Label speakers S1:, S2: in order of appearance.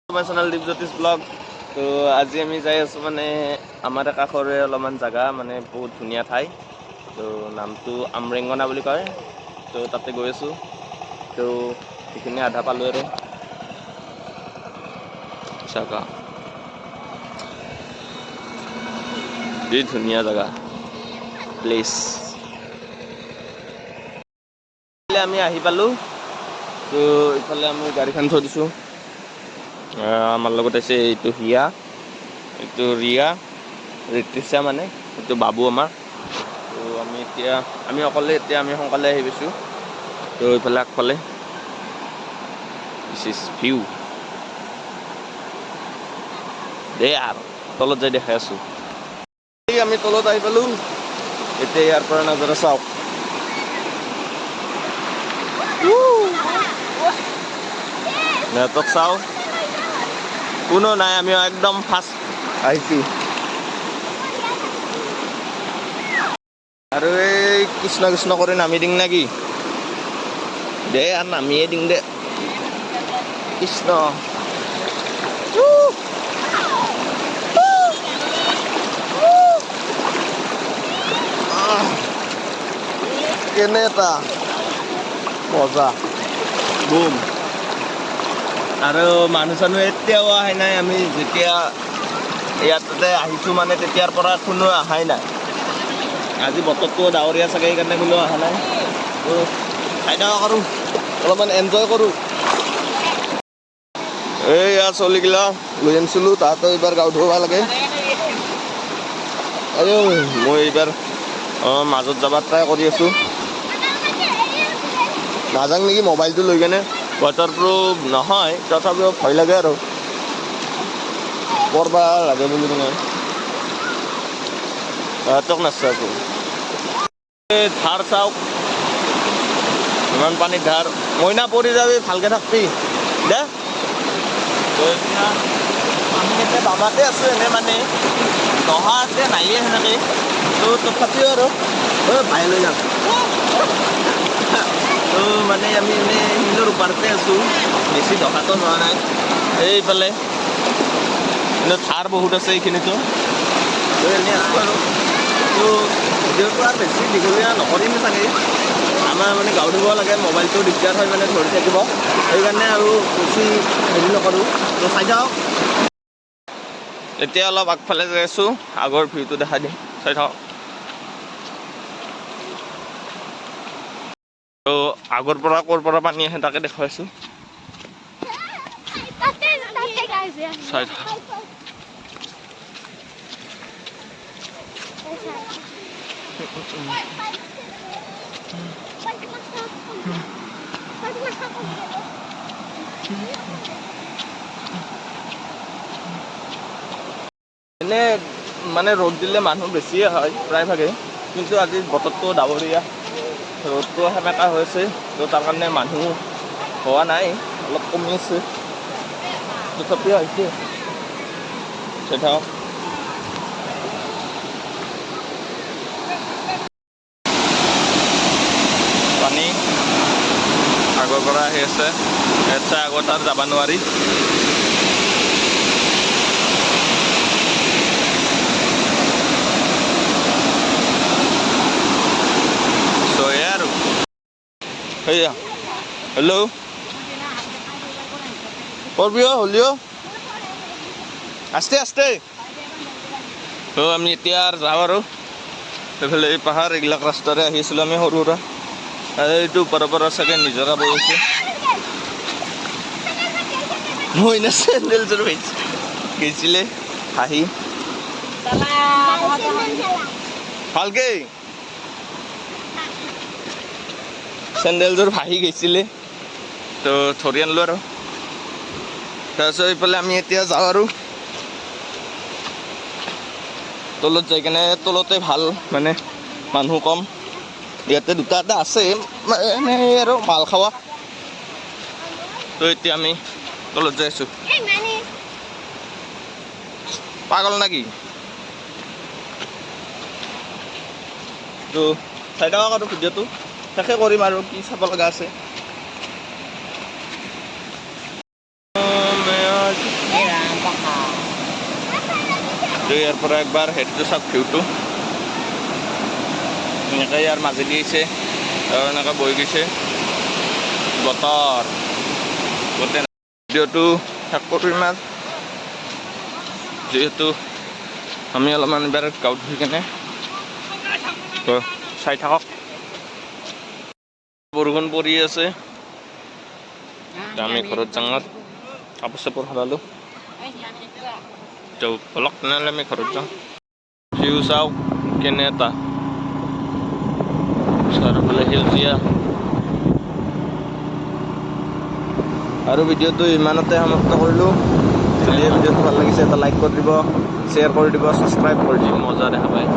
S1: My channel Deepjyotish Vlog. তো আজি আমি যাই আছো মানে আমাৰ কাষৰে অলপমান জাগা মানে বহুত ধুনীয়া ঠাই। তো নামটো আমৰেংগনা বুলি কয়। তো তাতে গৈ আছো। তো এইখিনি আধা পালো আৰু জাগা কি ধুনীয়া জাগা প্লেস। আমি আহি পালো। তো ইফালে আমি গাড়ীখন থৈ দিছো। আমাৰ লগত আছে এইটো হিয়া, এইটো ৰিয়া, ঋতিশা মানে এইটো বাবু আমাৰ। তো আমি অকলে আমি সোনকালে আহি পাইছোঁ। তো এইফালে আগফালে দিছ ইজ ভিউ দে আৰু তলত যাই দেখাই আছো। আমি তলত আহি পালো। এতিয়া ইয়াৰ পৰা নজৰা চাওক। নেটৱৰ্ক চাও কোনো নাই, আমি একদম ফাৰ্ষ্ট আহিছো। আৰু এই কৃষ্ণ কৃষ্ণ কৰি নামি দিং নেকি দে আৰু নামিয়ে দিং দে কৃষ্ণ। কেনে এটা মজা বুম। আৰু মানুহ চানুহ এতিয়াও আহে নাই। আমি যেতিয়া ইয়াতে আহিছোঁ মানে তেতিয়াৰ পৰা কোনো অহাই নাই। আজি বতৰটো ডাৱৰীয়া চাগে সেইকাৰণে কোনো অহা নাই। তো খাই দাওঁ কৰোঁ, অলপমান এনজয় কৰোঁ। এইয়া চলিগিলা লৈ আনিছিলোঁ, তাহাঁতেও এইবাৰ গাও ধুব লাগে। আৰু মই এইবাৰ মাজত যাব ট্ৰাই কৰি আছোঁ। নাযাওঁ নেকি মোবাইলটো লৈ কেনে। ৱাটাৰপ্ৰুফ নহয় তথাপিও ভয় লাগে আৰু পৰবা লাগে বুলি মানে তক নাচাকো। ধাৰ চাওক ইমান পানীত ধাৰ, মইনা পৰি যাবি ভালকে থাকবি দে। আমি এতিয়া বাবাতে আছোঁ এনে মানে নহা আছে নায়ে সেনেকে। তো তথাপিও আৰু ভাই লৈ যাম। তো মানে আমি এনে শিলৰ ওপৰতে আছোঁ, বেছি দহাটো নোৱা নাই। এইফালে কিন্তু ধাৰ বহুত আছে এইখিনিতো। তো এনেই আছোঁ আৰু তো ভিডিঅ'টো আৰু বেছি দীঘলীয়া নকৰিম চাগে। আমাৰ মানে গাঁও ধুব লাগে, মোবাইলটো দিগদাৰ হয় মানে ধৰি থাকিব, সেইকাৰণে আৰু বেছি হেৰি নকৰোঁ। তো চাই যাওক। এতিয়া অলপ আগফালে যাই আছোঁ, আগৰ ভিউটো দেখাই দিম, চাই থাকক। তো আগৰ পৰা ক'ৰ পৰা পানী আহে তাকে দেখুৱাইছোঁ, চাই থাকক। এনে মানে ৰ'দ দিলে মানুহ বেছিয়ে হয় প্ৰায়ভাগে, কিন্তু আজি বতৰটো ডাৱৰীয়া, ৰ'দটো সেমেকা হৈছে। তো তাৰ কাৰণে মানুহ হোৱা নাই, অলপ কমি আছে তথাপিও আহিছে। চাই থাকক। পানী আগৰ পৰা আহি আছে, ইয়াত চাই আগত আৰু যাব নোৱাৰি। আৰু সেয়া হেল্ল' কৰবিও হ'লিও আস্তে আস্তে। তো আমি এতিয়া আৰু যাওঁ আৰু এইফালে এই পাহাৰ এইবিলাক ৰাস্তাৰে আহিছিলোঁ আমি সৰু সুৰা। এইটো ওপৰৰ পৰা চাগে নিজৰা বৈ আছে। মই না চেণ্ডেলযোৰ গৈছিলে হাঁহি ভালকে চেণ্ডেলযোৰ ভাহি গৈছিলে, তো ধৰি আনিলোঁ আৰু। তাৰপিছত এইফালে আমি এতিয়া যাওঁ আৰু তলত যাই কেনে, তলতে ভাল মানে মানুহ কম। ইয়াতে দুটা এটা আছে মানে আৰু মাল খাৱা। তো এতিয়া আমি তলত যাই আছোঁ। পাগল নাকি? তো চাই থাকক আৰু ভিডিঅ'টো শেষে কৰিম আৰু কি চাব লগা আছে। তো ইয়াৰ পৰা একবাৰ হেৰিটো চাওক ভিউটো এনেকৈ ইয়াৰ মাজেদি আহিছে আৰু এনেকৈ বৈ গৈছে বতৰ গোটেই ভিডিঅ'টো শেষ কৰোঁ ইমান যিহেতু আমি অলপমান এবাৰ গাঁৱত ধুই কেনে চাই থাকক বৰষুণ পৰি আছে আমি ঘৰত যাওঁ কাপোৰ চাপোৰ সলালোঁ বলক তেনেহ'লে আমি ঘৰত যাওঁ ভিউ চাওক কেনে এটা চাৰিওফালে সেউজীয়া আৰু ভিডিঅ'টো ইমানতে সমাপ্ত কৰিলোঁ যদি ভিডিঅ'টো ভাল লাগিছে এটা লাইক কৰি দিব শ্বেয়াৰ কৰি দিব ছাবস্ক্ৰাইব কৰি দিব মজা দেখা পায়